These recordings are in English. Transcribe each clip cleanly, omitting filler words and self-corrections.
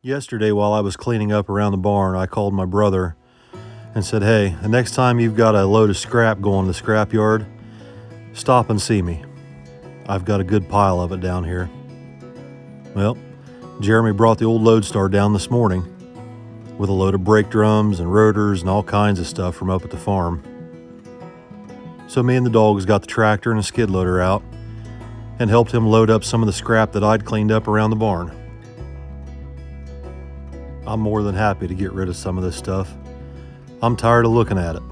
Yesterday, while I was cleaning up around the barn, I called my brother and said, "Hey, the next time you've got a load of scrap going to the scrap yard, stop and see me. I've got a good pile of it down here." Well, Jeremy brought the old Lodestar down this morning with a load of brake drums and rotors and all kinds of stuff from up at the farm. So me and the dogs got the tractor and a skid loader out and helped him load up some of the scrap that I'd cleaned up around the barn. I'm more than happy to get rid of some of this stuff. I'm tired of looking at it.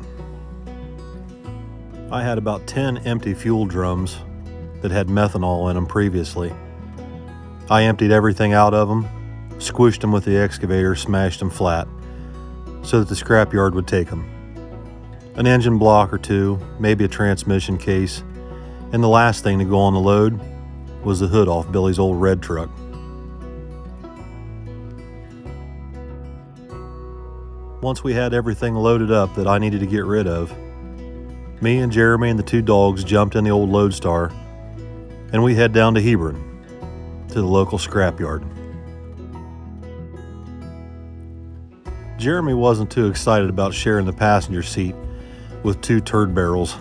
I had about 10 empty fuel drums that had methanol in them previously. I emptied everything out of them, squished them with the excavator, smashed them flat so that the scrapyard would take them. An engine block or two, maybe a transmission case, and the last thing to go on the load was the hood off Billy's old red truck. Once we had everything loaded up that I needed to get rid of, me and Jeremy and the two dogs jumped in the old Lodestar and we head down to Hebron to the local scrapyard. Jeremy wasn't too excited about sharing the passenger seat with two turd barrels.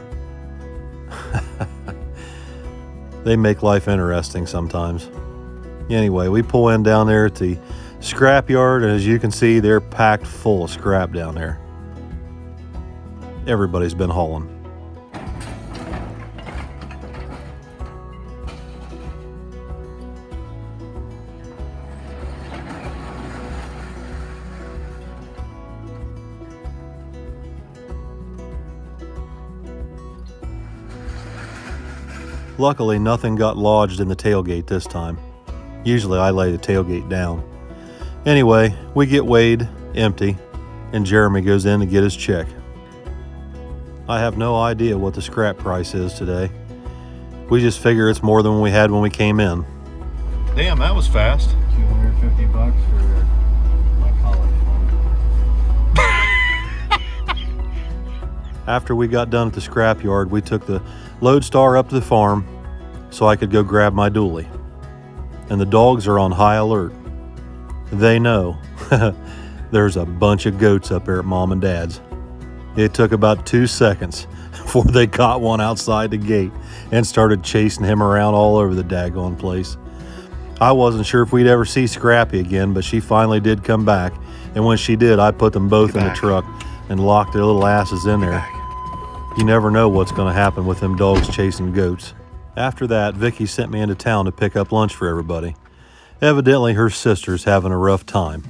They make life interesting sometimes. Anyway, we pull in down there at the scrapyard, and as you can see, they're packed full of scrap down there. Everybody's been hauling. Luckily, nothing got lodged in the tailgate this time. Usually I lay the tailgate down. Anyway, we get weighed empty, and Jeremy goes in to get his check. I have no idea what the scrap price is today. We just figure it's more than we had when we came in. Damn, that was fast. $250 for my college fund. After we got done at the scrapyard, we took the Lodestar up to the farm so I could go grab my dually. And the dogs are on high alert. They know there's a bunch of goats up there at Mom and Dad's. It took about 2 seconds before they caught one outside the gate and started chasing him around all over the daggone place. I wasn't sure if we'd ever see Scrappy again, but she finally did come back, and when she did, I put them both in the truck and locked their little asses in there. You never know what's going to happen with them dogs chasing goats. After that, Vicky sent me into town to pick up lunch for everybody. Evidently, her sister's having a rough time.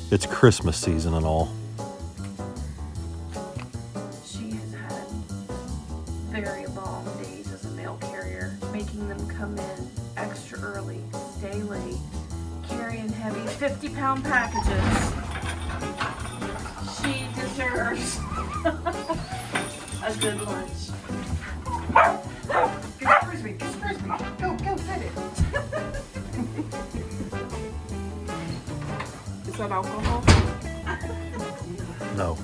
It's Christmas season and all. She has had very long days as a mail carrier, making them come in extra early, stay late, carrying heavy 50-pound packages. She deserves a good lunch. Get Frisbee, get Frisbee. Go, get it. Is that alcohol? No.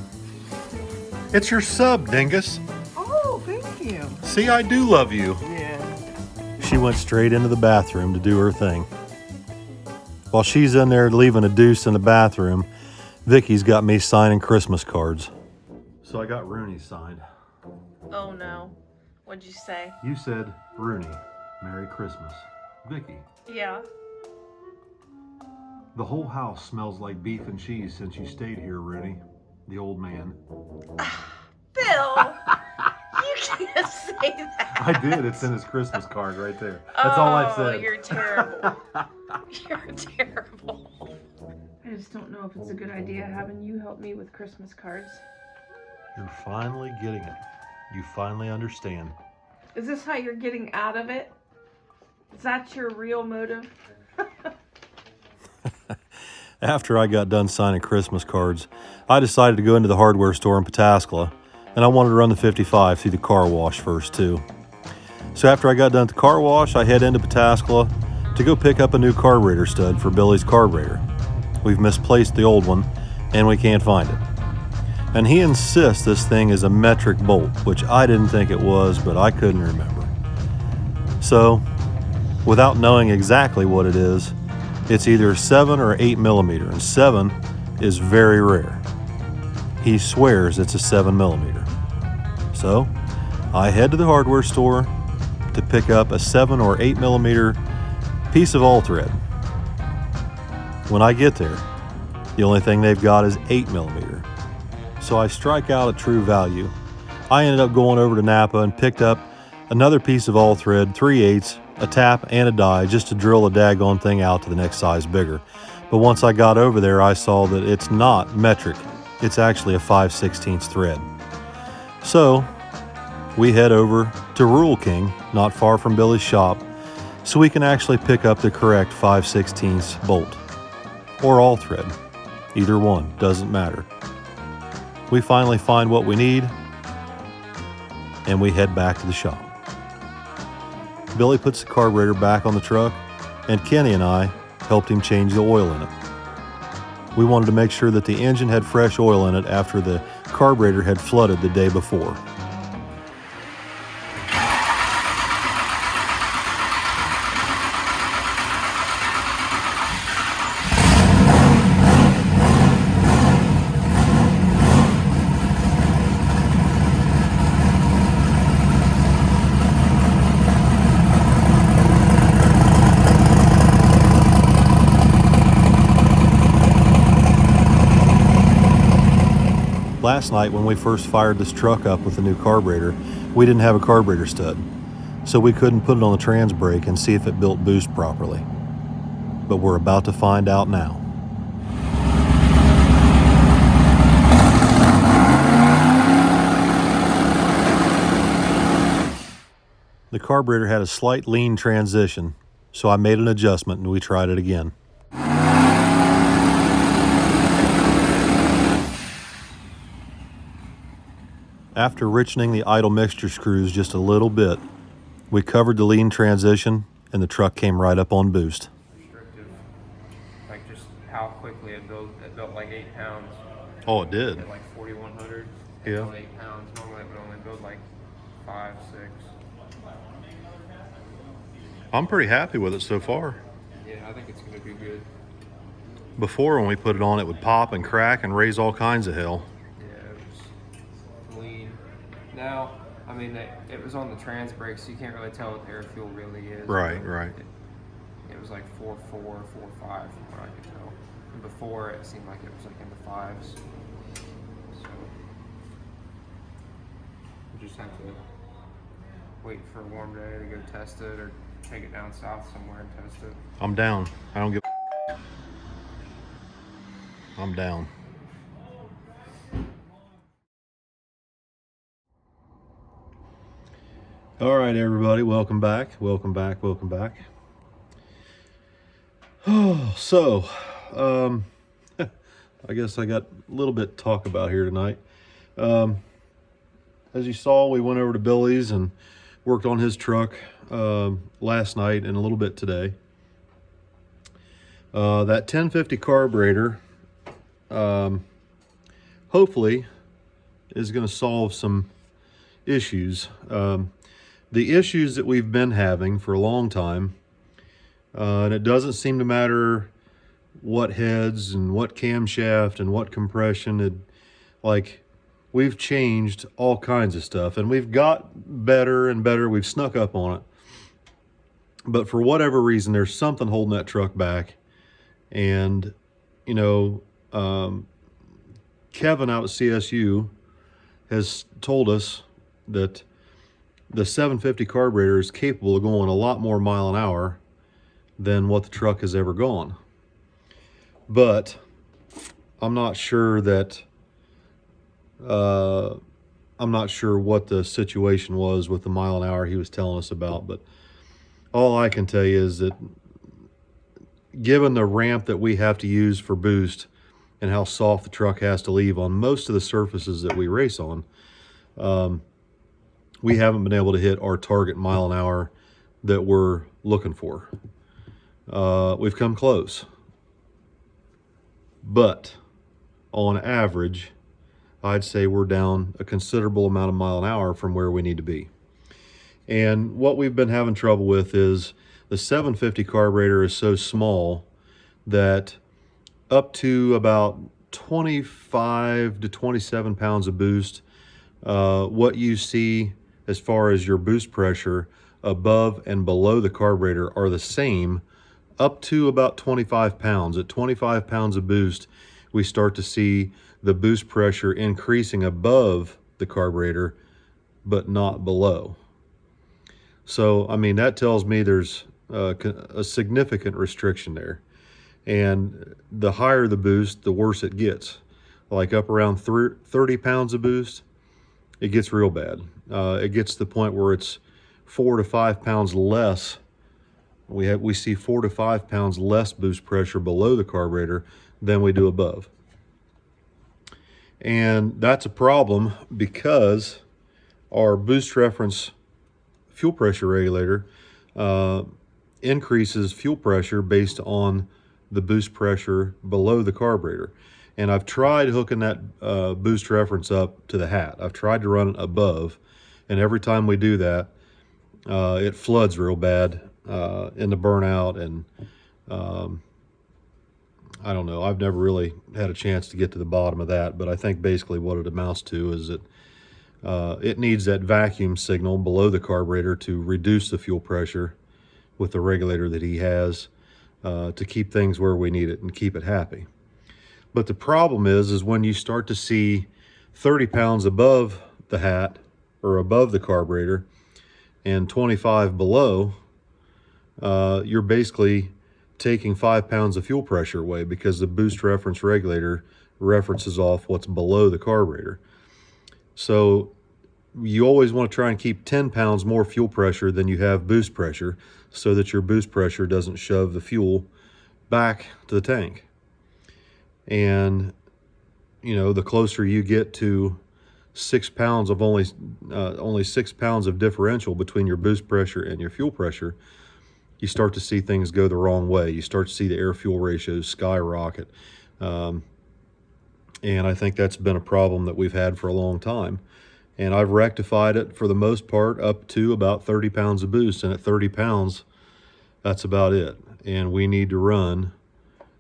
It's your sub, dingus. Oh, thank you. See, I do love you. Yeah. She went straight into the bathroom to do her thing. While she's in there leaving a deuce in the bathroom, Vicky's got me signing Christmas cards. So I got Rooney signed. Oh no. What'd you say? You said, "Rooney, Merry Christmas. Vicky." Yeah. The whole house smells like beef and cheese since you stayed here, Rooney. The old man. Bill! You can't say that. I did. It's in his Christmas card right there. That's all I said. Oh, you're terrible. You're terrible. I just don't know if it's a good idea having you help me with Christmas cards. You're finally getting it. You finally understand. Is this how you're getting out of it? Is that your real motive? After I got done signing Christmas cards, I decided to go into the hardware store in Pataskala, and I wanted to run the 55 through the car wash first too. So after I got done at the car wash, I head into Pataskala to go pick up a new carburetor stud for Billy's carburetor. We've misplaced the old one, and we can't find it. And he insists this thing is a metric bolt, which I didn't think it was, but I couldn't remember. So, without knowing exactly what it is, It's either 7 or 8 millimeter, and 7 is very rare. He swears it's a 7 millimeter. So I head to the hardware store to pick up a 7 or 8 millimeter piece of all thread. When I get there, the only thing they've got is 8 millimeter. So I strike out a true value. I ended up going over to Napa and picked up another piece of all thread, 3/8, a tap and a die, just to drill a daggone thing out to the next size bigger. But once I got over there, I saw that it's not metric. It's actually a 5/16 thread. So we head over to Rural King, not far from Billy's shop, so we can actually pick up the correct 5/16 bolt. Or all thread. Either one, doesn't matter. We finally find what we need, and we head back to the shop. Billy puts the carburetor back on the truck, and Kenny and I helped him change the oil in it. We wanted to make sure that the engine had fresh oil in it after the carburetor had flooded the day before. Last night when we first fired this truck up with the new carburetor, we didn't have a carburetor stud, so we couldn't put it on the trans brake and see if it built boost properly. But we're about to find out now. The carburetor had a slight lean transition, so I made an adjustment and we tried it again. After richening the idle mixture screws just a little bit, we covered the lean transition and the truck came right up on boost. Restrictive, like just how quickly it built like 8 pounds. Oh, it did? At like 4,100. Yeah. It built 8 pounds. Normally it would only build like 5, 6. I'm pretty happy with it so far. Yeah, I think it's gonna be good. Before when we put it on, it would pop and crack and raise all kinds of hell. Yeah, it was lean. Now, I mean, it was on the trans brake, so you can't really tell what the air fuel really is. Right, right. It was like 4.4, 4.5 from what I could tell. And before, it seemed like it was like in the 5s. So, we just have to wait for a warm day to go test it or take it down south somewhere and test it. I'm down. I don't give a I'm down. All right, everybody, welcome back. Welcome back. Welcome back. Oh, so, I guess I got a little bit to talk about here tonight. As you saw, we went over to Billy's and worked on his truck last night and a little bit today. That 1050 carburetor hopefully is going to solve some issues. The issues that we've been having for a long time, and it doesn't seem to matter what heads and what camshaft and what compression, we've changed all kinds of stuff and we've got better and better. We've snuck up on it, but for whatever reason, there's something holding that truck back. And, you know, Kevin out at CSU has told us that the 750 carburetor is capable of going a lot more mile an hour than what the truck has ever gone. But I'm not sure that, I'm not sure what the situation was with the mile an hour he was telling us about, but all I can tell you is that given the ramp that we have to use for boost and how soft the truck has to leave on most of the surfaces that we race on, we haven't been able to hit our target mile an hour that we're looking for. We've come close, but on average, I'd say we're down a considerable amount of mile an hour from where we need to be. And what we've been having trouble with is the 750 carburetor is so small that up to about 25 to 27 pounds of boost, what you see as far as your boost pressure above and below the carburetor are the same up to about 25 pounds. At 25 pounds of boost, we start to see the boost pressure increasing above the carburetor, but not below. So, I mean, that tells me there's a significant restriction there. And the higher the boost, the worse it gets. Like up around 30 pounds of boost, it gets real bad. It gets to the point where it's 4 to 5 pounds less. We see 4 to 5 pounds less boost pressure below the carburetor than we do above. And that's a problem because our boost reference fuel pressure regulator increases fuel pressure based on the boost pressure below the carburetor. And I've tried hooking that boost reference up to the hat. I've tried to run it above, and every time we do that, it floods real bad in the burnout, and I don't know. I've never really had a chance to get to the bottom of that, but I think basically what it amounts to is that it needs that vacuum signal below the carburetor to reduce the fuel pressure with the regulator that he has to keep things where we need it and keep it happy. But the problem is when you start to see 30 pounds above the hat or above the carburetor and 25 below, you're basically taking 5 pounds of fuel pressure away because the boost reference regulator references off what's below the carburetor. So you always want to try and keep 10 pounds more fuel pressure than you have boost pressure so that your boost pressure doesn't shove the fuel back to the tank. And, you know, the closer you get to 6 pounds of only 6 pounds of differential between your boost pressure and your fuel pressure, you start to see things go the wrong way. You start to see the air-fuel ratios skyrocket. And I think that's been a problem that we've had for a long time. And I've rectified it for the most part up to about 30 pounds of boost. And at 30 pounds, that's about it. And we need to run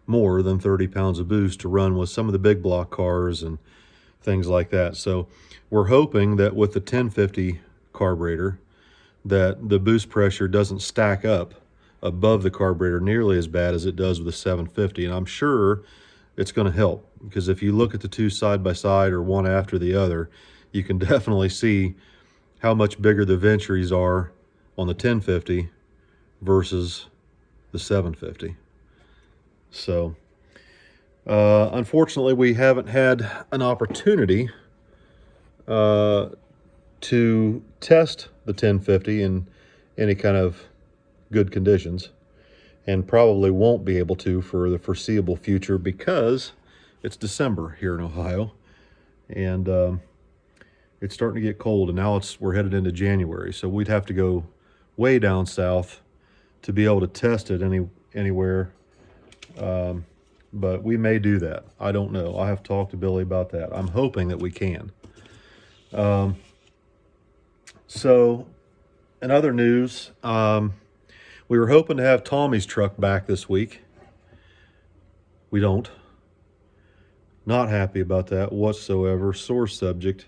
more than 30 pounds of boost to run with some of the big block cars and things like that. So we're hoping that with the 1050 carburetor that the boost pressure doesn't stack up above the carburetor nearly as bad as it does with the 750. And I'm sure it's going to help, because if you look at the two side by side or one after the other, you can definitely see how much bigger the ventures are on the 1050 versus the 750. So unfortunately, we haven't had an opportunity to test the 1050 in any kind of good conditions, and probably won't be able to for the foreseeable future because it's December here in Ohio, and it's starting to get cold, and now we're headed into January, so we'd have to go way down south to be able to test it anywhere. But we may do that. I don't know. I have talked to Billy about that. I'm hoping that we can. So in other news, we were hoping to have Tommy's truck back this week. We don't. Not happy about that whatsoever. Sore subject,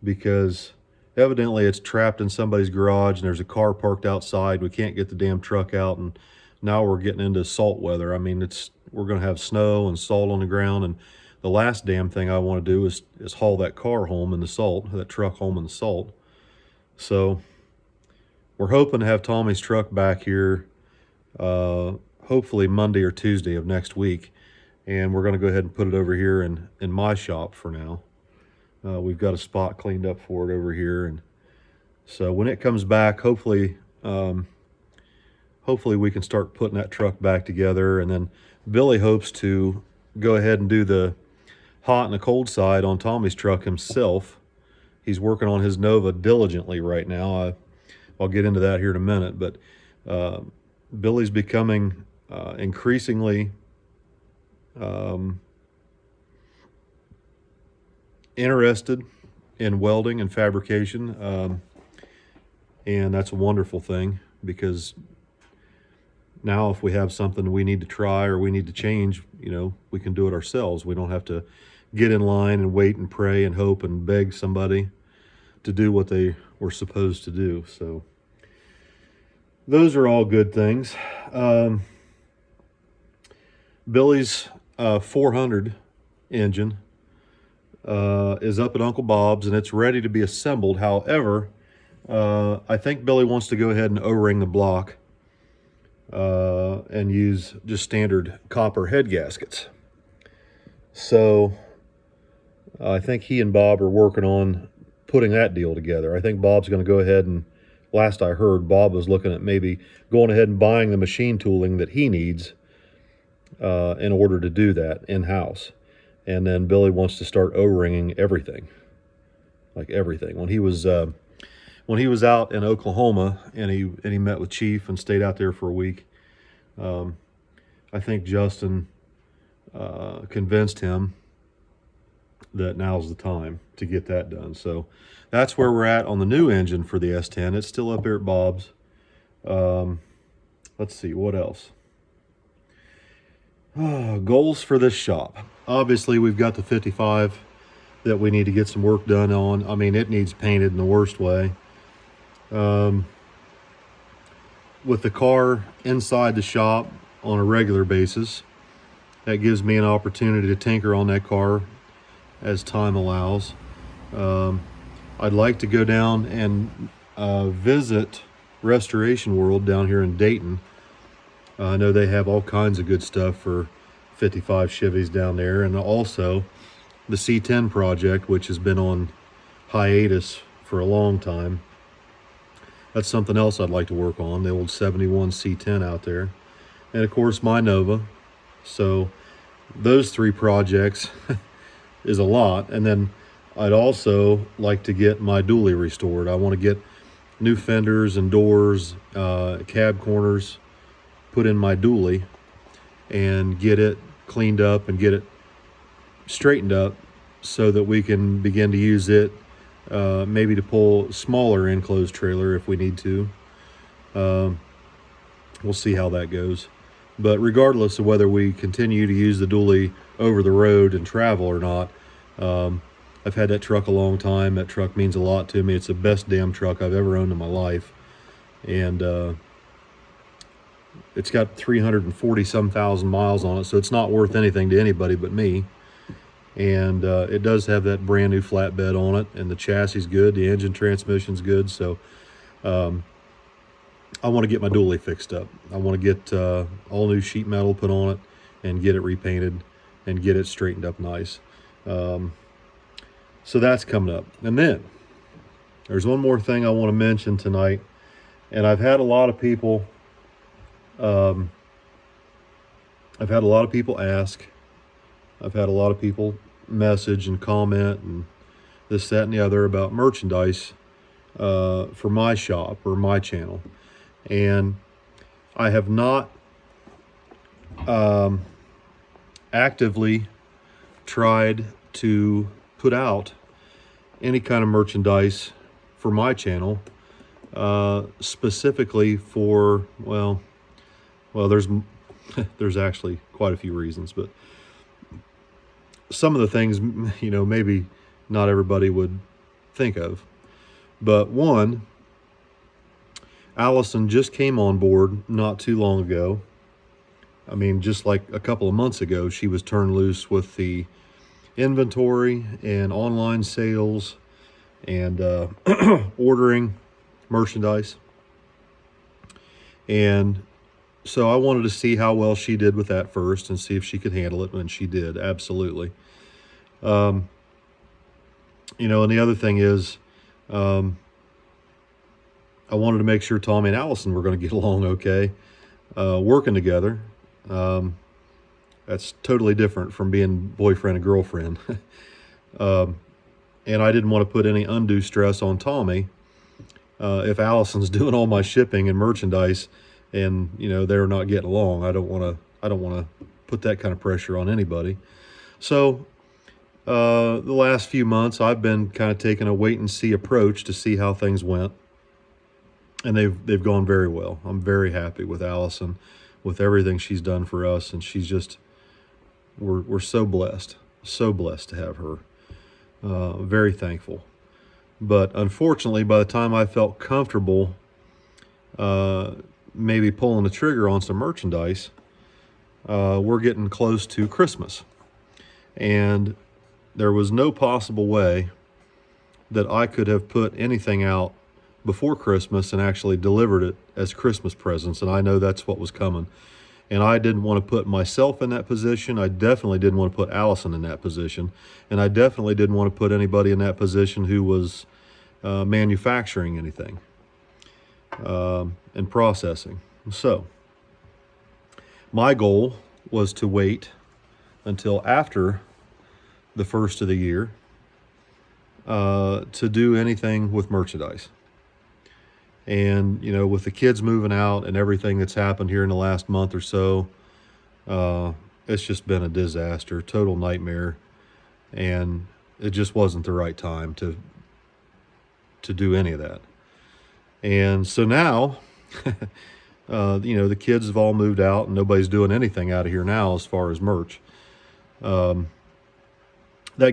because evidently it's trapped in somebody's garage and there's a car parked outside. We can't get the damn truck out, and now we're getting into salt weather. I mean, we're going to have snow and salt on the ground, and the last damn thing I want to do is haul that car home in the salt, that truck home in the salt. So we're hoping to have Tommy's truck back here hopefully Monday or Tuesday of next week, and we're going to go ahead and put it over here in my shop for now. We've got a spot cleaned up for it over here, and so when it comes back, hopefully we can start putting that truck back together. And then Billy hopes to go ahead and do the hot and the cold side on Tommy's truck himself. He's working on his Nova diligently right now. I'll get into that here in a minute, but Billy's becoming increasingly interested in welding and fabrication, and that's a wonderful thing, because Now, if we have something we need to try or we need to change, you know, we can do it ourselves. We don't have to get in line and wait and pray and hope and beg somebody to do what they were supposed to do. So those are all good things. Billy's 400 engine is up at Uncle Bob's and it's ready to be assembled. However, I think Billy wants to go ahead and O-ring the block and use just standard copper head gaskets. So I think he and Bob are working on putting that deal together. I think Bob's going to go ahead and, last I heard, Bob was looking at maybe going ahead and buying the machine tooling that he needs in order to do that in-house. And then Billy wants to start O-ringing everything, like everything. When he was out in Oklahoma and he met with Chief and stayed out there for a week, I think Justin convinced him that now's the time to get that done. So that's where we're at on the new engine for the S10. It's still up here at Bob's. Let's see, what else? Goals for this shop. Obviously, we've got the 55 that we need to get some work done on. I mean, it needs painted in the worst way. With the car inside the shop on a regular basis, that gives me an opportunity to tinker on that car as time allows. I'd like to go down and visit Restoration World down here in Dayton. I know they have all kinds of good stuff for 55 Chevys down there, and also the C10 project, which has been on hiatus for a long time. That's something else I'd like to work on, the old 71 C10 out there. And of course, my Nova. So those three projects is a lot. And then I'd also like to get my dually restored. I want to get new fenders and doors, cab corners put in my dually and get it cleaned up and get it straightened up so that we can begin to use it maybe to pull smaller enclosed trailer if we need to. We'll see how that goes. But regardless of whether we continue to use the dually over the road and travel or not, I've had that truck a long time. That truck means a lot to me. It's the best damn truck I've ever owned in my life. And it's got 340 some thousand miles on it, so it's not worth anything to anybody but me. And it does have that brand new flatbed on it, and the chassis is good, the engine transmission's good. So I want to get my dually fixed up. I want to get all new sheet metal put on it and get it repainted and get it straightened up nice. So that's coming up. And then there's one more thing I want to mention tonight, and I've had a lot of people ask, I've had a lot of people message and comment and this, that, and the other about merchandise for my shop or my channel. And I have not actively tried to put out any kind of merchandise for my channel specifically for, well, there's actually quite a few reasons, but some of the things, you know, maybe not everybody would think of. But one, Allison just came on board not too long ago. I mean, just like a couple of months ago, she was turned loose with the inventory and online sales and ordering merchandise. And so I wanted to see how well she did with that first and see if she could handle it, and she did, absolutely. You know, and the other thing is, I wanted to make sure Tommy and Allison were going to get along okay, working together. That's totally different from being boyfriend and girlfriend. And I didn't want to put any undue stress on Tommy if Allison's doing all my shipping and merchandise and, you know, they're not getting along. I don't want to put that kind of pressure on anybody. So the last few months I've been kind of taking a wait and see approach to see how things went. And they've gone very well. I'm very happy with Allison. with everything she's done for us, and she's just, we're so blessed to have her. Very thankful. But unfortunately, by the time I felt comfortable maybe pulling the trigger on some merchandise, we're getting close to Christmas. And there was no possible way that I could have put anything out before Christmas and actually delivered it as Christmas presents. And I know that's what was coming. And I didn't want to put myself in that position. I definitely didn't want to put Allison in that position. And I definitely didn't want to put anybody in that position who was manufacturing anything and processing. So my goal was to wait until after the first of the year to do anything with merchandise. And, you know, with the kids moving out and everything that's happened here in the last month or so, it's just been a disaster, total nightmare. And it just wasn't the right time to do any of that. And so now, you know, the kids have all moved out and nobody's doing anything out of here now as far as merch. That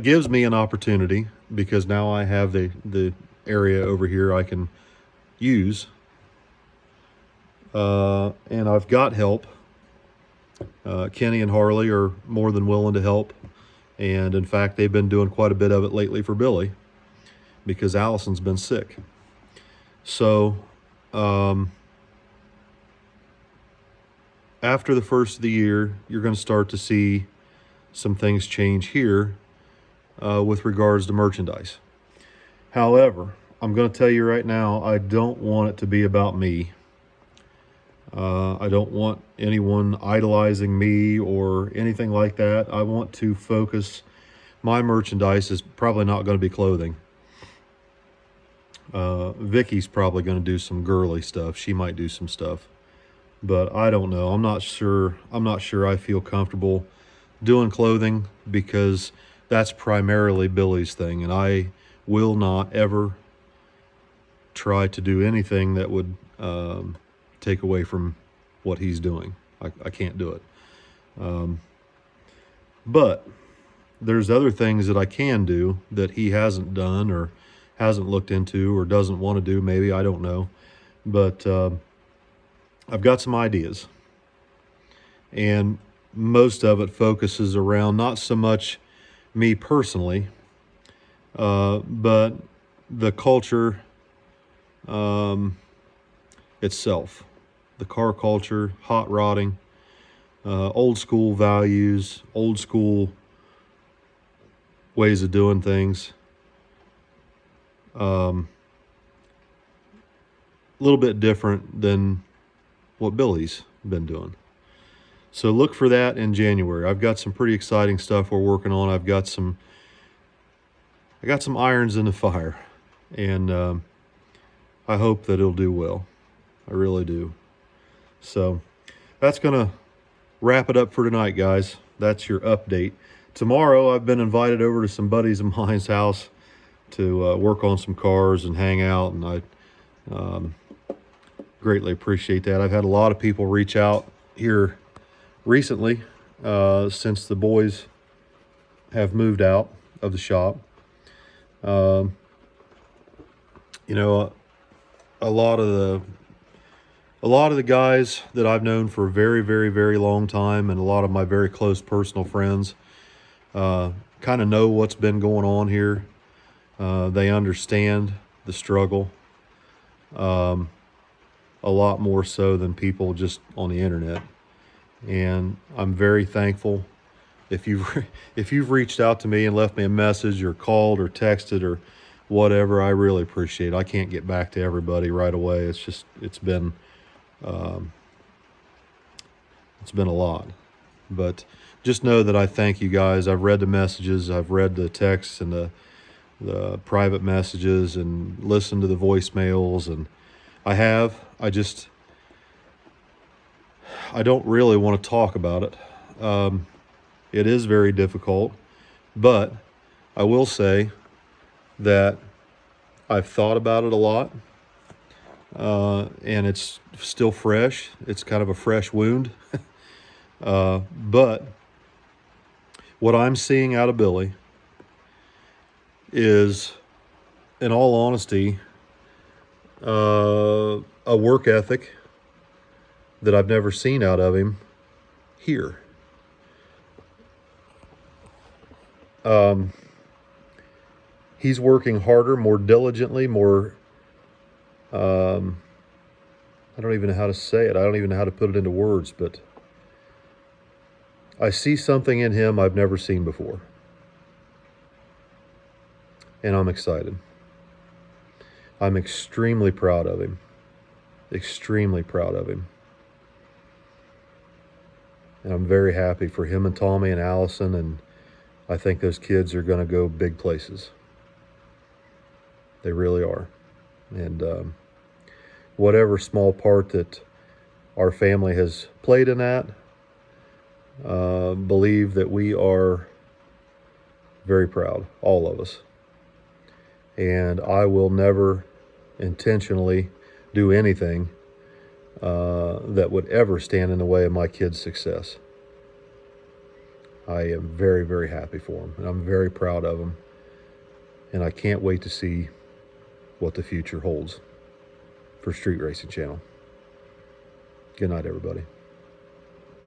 gives me an opportunity, because now I have the area over here I can use. And I've got help. Kenny and Harley are more than willing to help. And in fact, they've been doing quite a bit of it lately for Billy, because Allison's been sick. So, after the first of the year, you're going to start to see some things change here with regards to merchandise. However, I'm going to tell you right now, I don't want it to be about me. I don't want anyone idolizing me or anything like that. I want to focus, my merchandise is probably not going to be clothing. Vicky's probably going to do some girly stuff. She might do some stuff, but I don't know. I'm not sure I feel comfortable doing clothing, because that's primarily Billy's thing, and I will not ever try to do anything that would take away from what he's doing. I can't do it. But there's other things that I can do that he hasn't done or hasn't looked into or doesn't want to do, maybe, I don't know. But I've got some ideas. And most of it focuses around not so much me personally, but the culture itself. The car culture, hot rodding, old school values, old school ways of doing things. A little bit different than what Billy's been doing. So look for that in January. I've got some pretty exciting stuff we're working on. I got some irons in the fire, and I hope that it'll do well. I really do. So that's going to wrap it up for tonight, guys. That's your update. Tomorrow, I've been invited over to some buddies of mine's house to work on some cars and hang out, and I greatly appreciate that. I've had a lot of people reach out here recently since the boys have moved out of the shop. You know, a lot of the guys that I've known for a very, very, very long time, and a lot of my very close personal friends, kind of know what's been going on here. They understand the struggle a lot more so than people just on the internet. And I'm very thankful. If you've reached out to me and left me a message or called or texted or whatever, I really appreciate it. I can't get back to everybody right away. It's been a lot, but just know that I thank you guys. I've read the messages, I've read the texts and the private messages, and listened to the voicemails, and I don't really want to talk about it. It is very difficult, but I will say that I've thought about it a lot. and it's still fresh. It's kind of a fresh wound. But what I'm seeing out of Billy is, in all honesty, a work ethic that I've never seen out of him here. He's working harder, more diligently, more, I don't even know how to say it. I don't even know how to put it into words, but I see something in him I've never seen before. And I'm excited. I'm extremely proud of him. Extremely proud of him. And I'm very happy for him and Tommy and Allison, and I think those kids are going to go big places. They really are. And whatever small part that our family has played in that, believe that we are very proud, all of us. And I will never intentionally do anything that would ever stand in the way of my kids' success. I am very, very happy for them, and I'm very proud of them. And I can't wait to see what the future holds for Street Racing Channel. Good night, everybody.